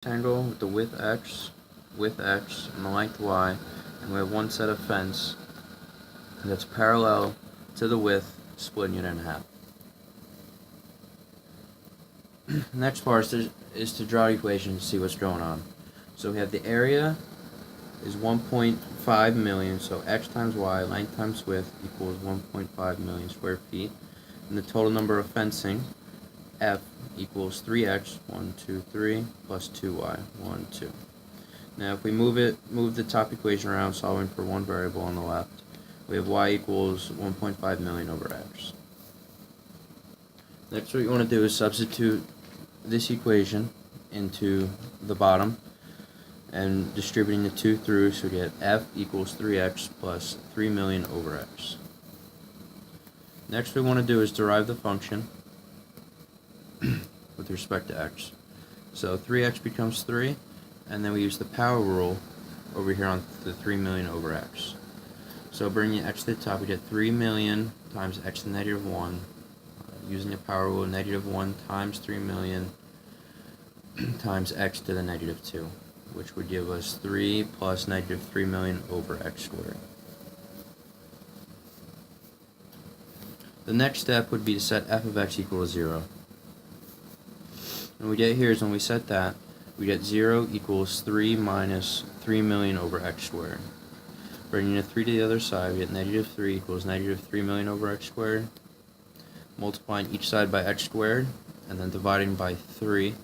Rectangle with the width x, and the length y, and we have one set of fence that's parallel to the width, splitting it in half. Next part is to draw the equation to see what's going on. So we have the area is 1.5 million, so x times y, length times width, equals 1.5 million square feet. And the total number of fencing, f, equals 3x, 1, 2, 3, plus 2y, 1, 2. Now if we move the top equation around, solving for one variable on the left, we have y equals 1.5 million over x. Next, what you want to do is substitute this equation into the bottom and distributing the 2 through, so we get f equals 3x plus 3 million over x. Next, what we want to do is derive the function with respect to x. So 3x becomes 3, and then we use the power rule over here on the 3 million over x. So bringing x to the top, we get 3 million times x to the negative 1. Using the power rule, negative 1 times 3 million times x to the negative 2, which would give us 3 plus negative 3 million over x squared. The next step would be to set f of x equal to 0. And what we get here is when we set that, we get 0 equals 3 minus 3 million over x squared. Bringing the 3 to the other side, we get negative 3 equals negative 3 million over x squared. Multiplying each side by x squared, and then dividing by 3,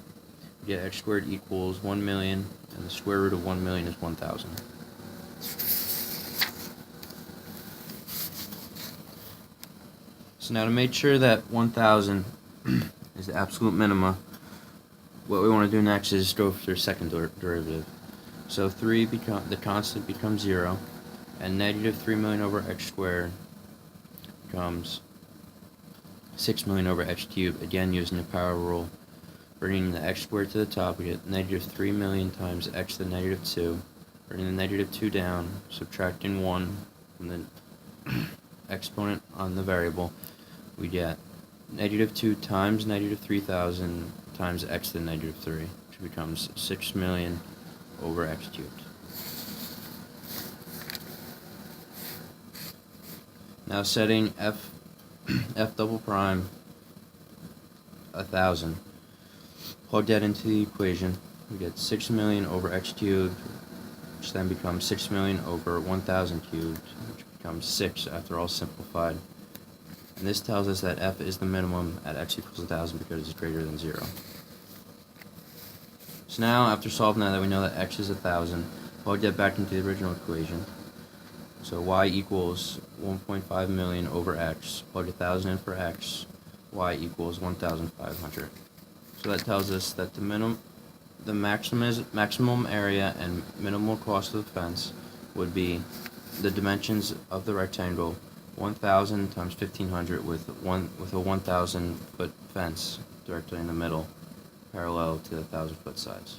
we get x squared equals 1 million, and the square root of 1 million is 1,000. So now to make sure that 1,000 is the absolute minima, what we want to do next is go for the second derivative. So the constant becomes 0, and negative 3 million over x squared becomes 6 million over x cubed, again using the power rule. Bringing the x squared to the top, we get negative 3 million times x to the negative 2. Bringing the negative 2 down, subtracting 1 from the exponent on the variable, we get negative 2 times negative 3,000 times x to the negative 3, which becomes 6 million over x cubed. Now setting f double prime 1,000, plug that into the equation, we get 6 million over x cubed, which then becomes 6 million over 1,000 cubed, which becomes 6 after all simplified. And this tells us that f is the minimum at x equals 1,000 because it's greater than 0. So now, after solving that, we know that x is 1,000, plug that back into the original equation. So y equals 1.5 million over x, plug 1,000 in for x, y equals 1,500. So that tells us that the maximum area and minimal cost of the fence would be the dimensions of the rectangle, 1,000 times 1,500 with a 1,000 foot fence directly in the middle, parallel to the 1,000 foot sides.